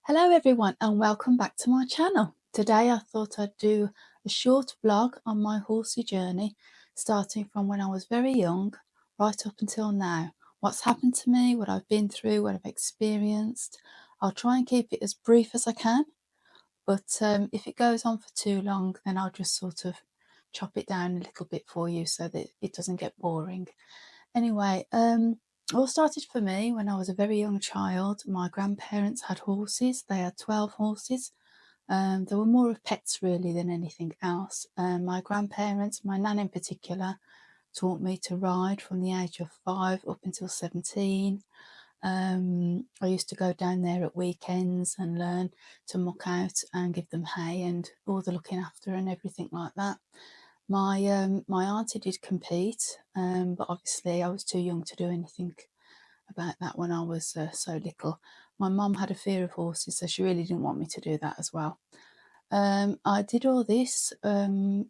Hello everyone and welcome back to my channel. Today I thought I'd do a short vlog on my horsey journey, starting from when I was very young right up until now. What's happened to me, what I've been through, what I've experienced. I'll try and keep it as brief as I can, but if it goes on for too long then I'll just sort of chop it down a little bit for you so that it doesn't get boring. Anyway, it all started for me when I was a very young child. My grandparents had horses. They had 12 horses. They were more of pets really than anything else. My grandparents, my nan in particular, taught me to ride from the age of 5 up until 17. I used to go down there at weekends and learn to muck out and give them hay and all the looking after and everything like that. My auntie did compete, but obviously I was too young to do anything about that when I was so little. My mum had a fear of horses, so she really didn't want me to do that as well. I did all this for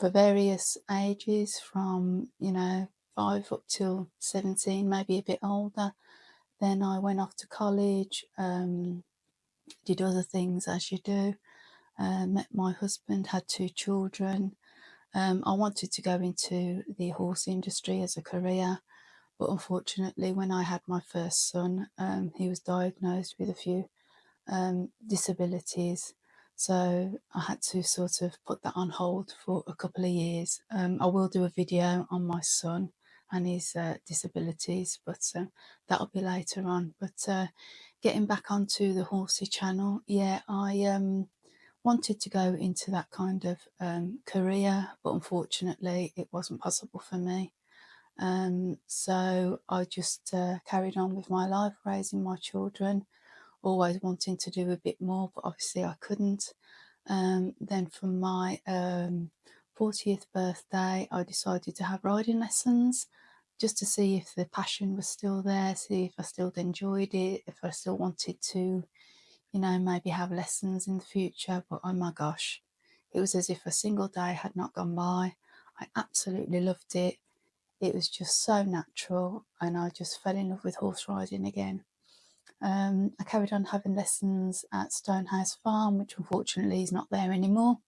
various ages, from 5 up till 17, maybe a bit older. Then I went off to college, did other things as you do. Met my husband, had 2 children. I wanted to go into the horse industry as a career, but unfortunately when I had my first son, he was diagnosed with a few disabilities, so I had to sort of put that on hold for a couple of years. I will do a video on my son and his disabilities, but that'll be later on. But getting back onto the horsey channel, yeah, I wanted to go into that kind of career, but unfortunately it wasn't possible for me. So I just carried on with my life, raising my children, always wanting to do a bit more, but obviously I couldn't. Then for my 40th birthday, I decided to have riding lessons just to see if the passion was still there, see if I still enjoyed it, if I still wanted to, maybe have lessons in the future. But oh my gosh, it was as if a single day had not gone by. I absolutely loved it. It was just so natural, and I just fell in love with horse riding again. I carried on having lessons at Stonehouse Farm, which unfortunately is not there anymore,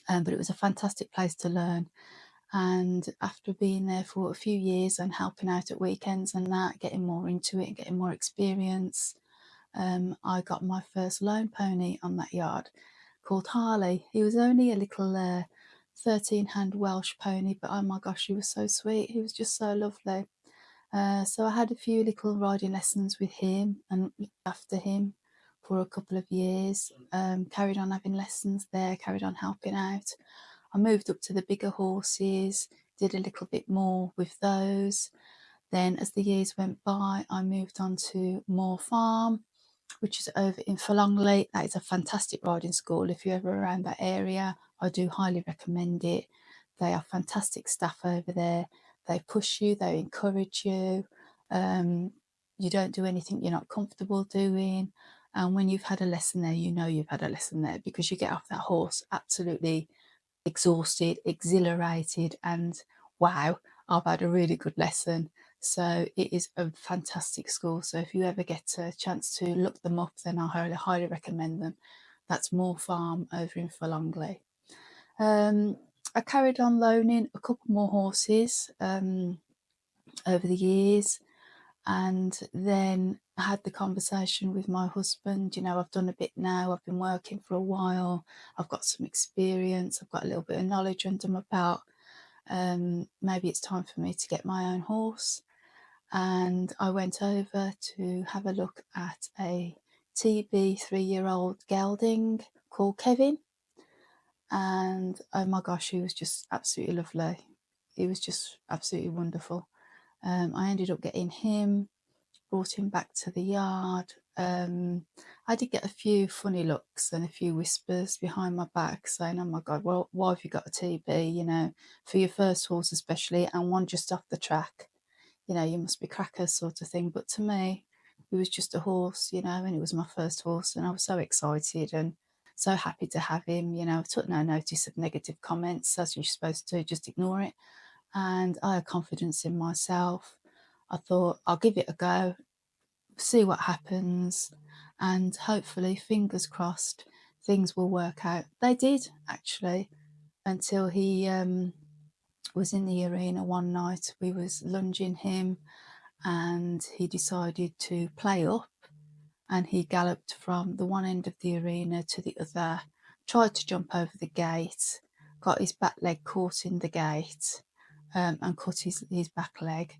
but it was a fantastic place to learn. And after being there for a few years and helping out at weekends and that, getting more into it and getting more experience, I got my first loan pony on that yard, called Harley. He was only a little 13-hand Welsh pony, but oh my gosh, he was so sweet. He was just so lovely. So I had a few little riding lessons with him and looked after him for a couple of years. Carried on having lessons there, carried on helping out. I moved up to the bigger horses, did a little bit more with those. Then as the years went by, I moved on to Moor Farm, which is over in Forlongley. That is a fantastic riding school. If you're ever around that area, I do highly recommend it. They are fantastic staff over there. They push you, they encourage you. You don't do anything you're not comfortable doing. And when you've had a lesson there, you know you've had a lesson there, because you get off that horse absolutely exhausted, exhilarated, and wow, I've had a really good lesson. So it is a fantastic school. So if you ever get a chance to look them up, then I highly recommend them. That's Moor Farm over in Forlongley. I carried on loaning a couple more horses over the years, and then I had the conversation with my husband. I've done a bit now, I've been working for a while, I've got some experience, I've got a little bit of knowledge under my belt. Maybe it's time for me to get my own horse. And I went over to have a look at a TB 3-year-old gelding called Kevin, and oh my gosh, he was just absolutely lovely. He was just absolutely wonderful. I ended up getting him, brought him back to the yard. I did get a few funny looks and a few whispers behind my back saying, oh my God, well, why have you got a TB, for your first horse especially, and one just off the track, you must be crackers sort of thing. But to me, he was just a horse, and it was my first horse, and I was so excited and so happy to have him. I took no notice of negative comments, as you're supposed to, just ignore it. And I had confidence in myself. I thought, I'll give it a go, see what happens. and hopefully, fingers crossed, things will work out. They did, actually, until he was in the arena one night. We was lunging him and he decided to play up, and he galloped from the one end of the arena to the other, tried to jump over the gate, got his back leg caught in the gate, and cut his back leg,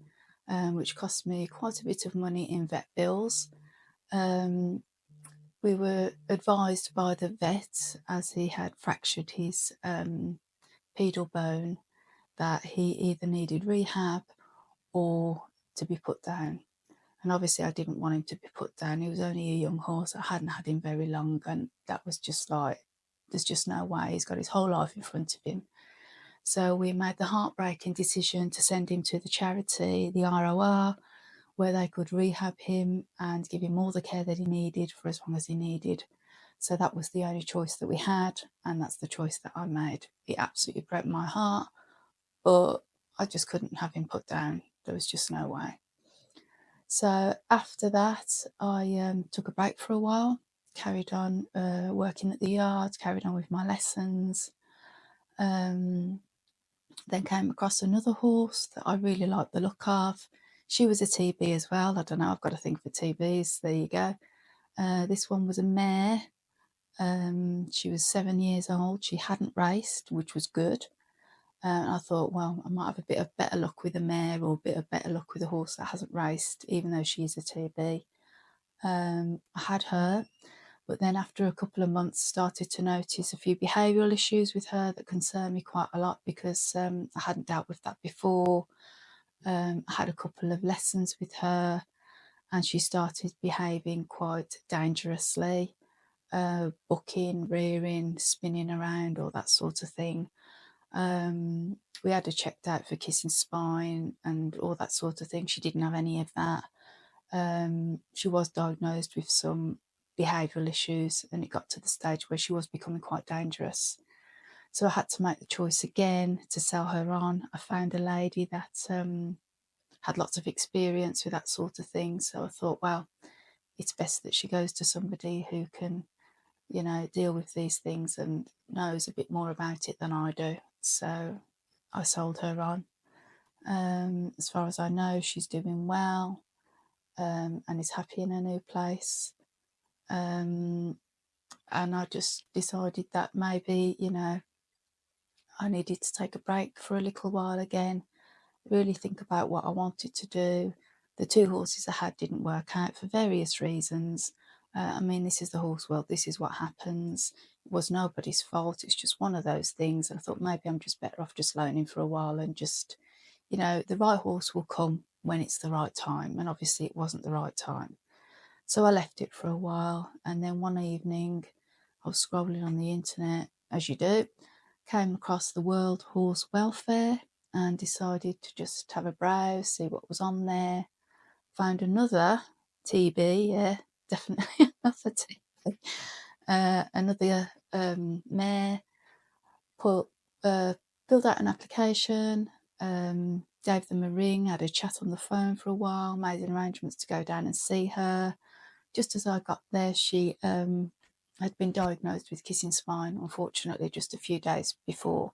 which cost me quite a bit of money in vet bills. We were advised by the vet, as he had fractured his pedal bone, that he either needed rehab or to be put down. And obviously I didn't want him to be put down. He was only a young horse. I hadn't had him very long, and that was just like, there's just no way. He's got his whole life in front of him. So we made the heartbreaking decision to send him to the charity, the ROR, where they could rehab him and give him all the care that he needed for as long as he needed. So that was the only choice that we had, and that's the choice that I made. It absolutely broke my heart, but I just couldn't have him put down. There was just no way. So after that, I took a break for a while, carried on working at the yard, carried on with my lessons. Then came across another horse that I really liked the look of. She was a TB as well. I don't know, I've got a thing for TBs. There you go. This one was a mare. She was 7 years old. She hadn't raced, which was good. I thought, well, I might have a bit of better luck with a mare, or a bit of better luck with a horse that hasn't raced, even though she is a TB. I had her, but then after a couple of months started to notice a few behavioural issues with her that concerned me quite a lot, because I hadn't dealt with that before. I had a couple of lessons with her and she started behaving quite dangerously, bucking, rearing, spinning around, all that sort of thing. We had her checked out for kissing spine and all that sort of thing. She didn't have any of that. She was diagnosed with some behavioural issues, and it got to the stage where she was becoming quite dangerous. So I had to make the choice again to sell her on. I found a lady that had lots of experience with that sort of thing. So I thought, well, it's best that she goes to somebody who can, you know, deal with these things and knows a bit more about it than I do. So I sold her on. As far as I know, she's doing well, and is happy in her new place. And I just decided that maybe, you know, I needed to take a break for a little while again, really think about what I wanted to do. The two horses I had didn't work out for various reasons. I mean, this is the horse world, this is what happens. It was nobody's fault, it's just one of those things. And I thought maybe I'm just better off just loaning for a while and just, you know, the right horse will come when it's the right time. And obviously it wasn't the right time. So I left it for a while. And then one evening I was scrolling on the internet, as you do, came across the World Horse Welfare and decided to just have a browse, see what was on there. Found another TB, yeah, definitely another TB. Another mare, filled out an application, gave them a ring, had a chat on the phone for a while, made arrangements to go down and see her. Just as I got there, she had been diagnosed with kissing spine, unfortunately, just a few days before.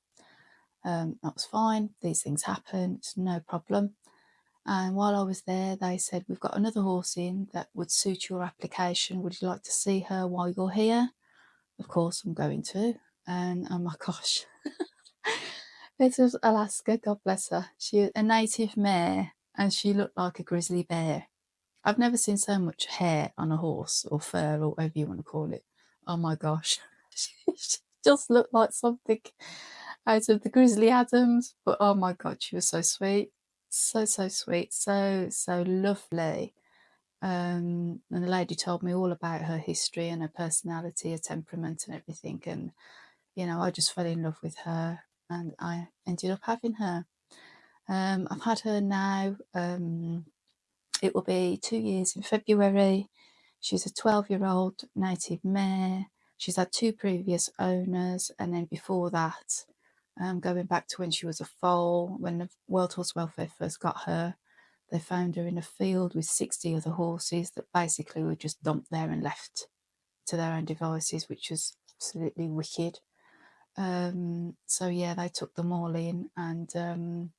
That was fine. These things happen. It's no problem. And while I was there, they said, we've got another horse in that would suit your application. Would you like to see her while you're here? Of course, I'm going to. And oh my gosh, this was Alaska, God bless her. She was a native mare and she looked like a grizzly bear. I've never seen so much hair on a horse, or fur, or whatever you want to call it. Oh my gosh. She just looked like something out of the Grizzly Adams. But oh my God, she was so sweet. So sweet. So lovely. And the lady told me all about her history and her personality, her temperament and everything. And, you know, I just fell in love with her and I ended up having her. I've had her now. It will be 2 years in February. She's a 12-year-old native mare. She's had 2 previous owners, and then before that, going back to when she was a foal, when the World Horse Welfare first got her, They found her in a field with 60 other horses that basically were just dumped there and left to their own devices, which was absolutely wicked. So yeah, they took them all in and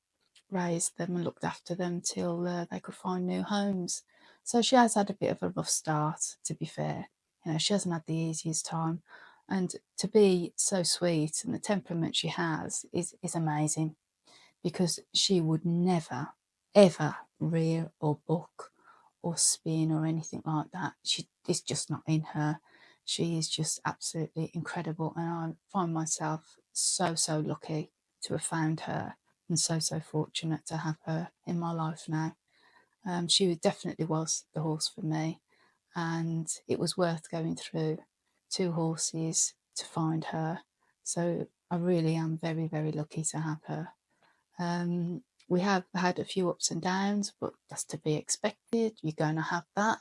raised them and looked after them till they could find new homes. So she has had a bit of a rough start, to be fair. You know, she hasn't had the easiest time. And to be so sweet and the temperament she has is amazing, because she would never, ever rear or buck or spin or anything like that. It's just not in her. She is just absolutely incredible, and I find myself so, so lucky to have found her, and so, so fortunate to have her in my life now. She definitely was the horse for me, and it was worth going through 2 horses to find her. So I really am very, very lucky to have her. We have had a few ups and downs, but that's to be expected. You're going to have that.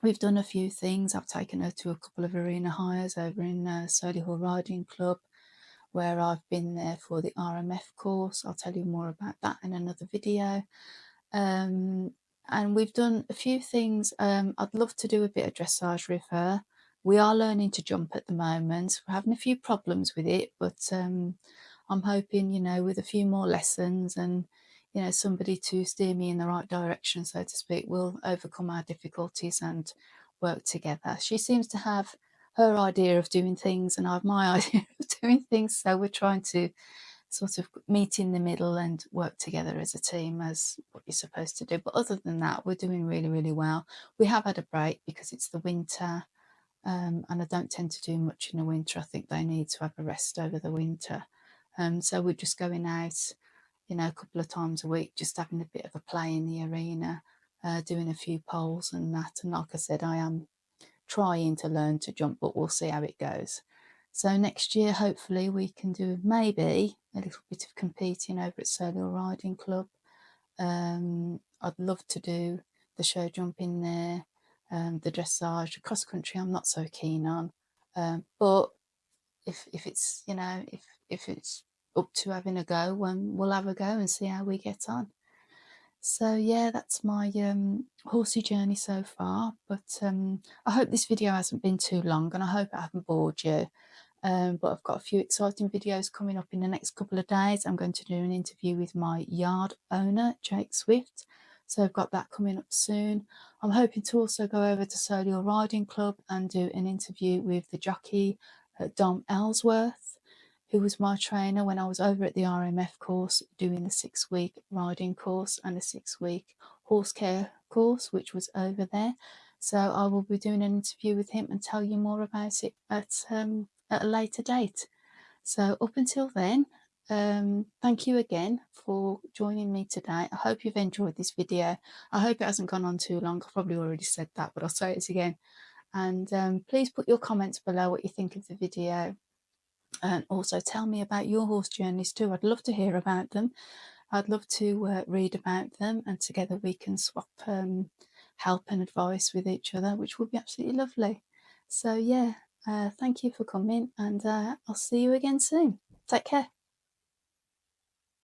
We've done a few things. I've taken her to a couple of arena hires over in Solihull Riding Club, where I've been there for the RMF course. I'll tell you more about that in another video. And we've done a few things. I'd love to do a bit of dressage with her. We are learning to jump at the moment. We're having a few problems with it, but I'm hoping, you know, with a few more lessons and, you know, somebody to steer me in the right direction, so to speak, we'll overcome our difficulties and work together. She seems to have her idea of doing things and I have my idea of doing things. So we're trying to sort of meet in the middle and work together as a team, as what you're supposed to do. But other than that, we're doing really, really well. We have had a break because it's the winter, and I don't tend to do much in the winter. I think they need to have a rest over the winter. So we're just going out, you know, a couple of times a week, just having a bit of a play in the arena, doing a few poles and that. And like I said, I am trying to learn to jump, but we'll see how it goes. So next year, hopefully, we can do maybe a little bit of competing over at Solihull Riding Club. I'd love to do the show jumping there, the dressage, the cross country. I'm not so keen on, but if it's, you know, if it's up to having a go, we'll have a go and see how we get on. So yeah, that's my horsey journey so far. But I hope this video hasn't been too long, and I hope I haven't bored you. But I've got a few exciting videos coming up in the next couple of days. I'm going to do an interview with my yard owner, Jake Swift. So I've got that coming up soon. I'm hoping to also go over to Solihull Riding Club and do an interview with the jockey, Dom Ellsworth, who was my trainer when I was over at the RMF course doing the 6-week riding course and a 6-week horse care course, which was over there. So I will be doing an interview with him and tell you more about it at a later date. So up until then, thank you again for joining me today. I hope you've enjoyed this video. I hope it hasn't gone on too long. I've probably already said that, but I'll say it again. And please put your comments below what you think of the video. And also tell me about your horse journeys too. I'd love to hear about them. I'd love to read about them, and together we can swap help and advice with each other, which would be absolutely lovely. So yeah, thank you for coming, and I'll see you again soon. Take care.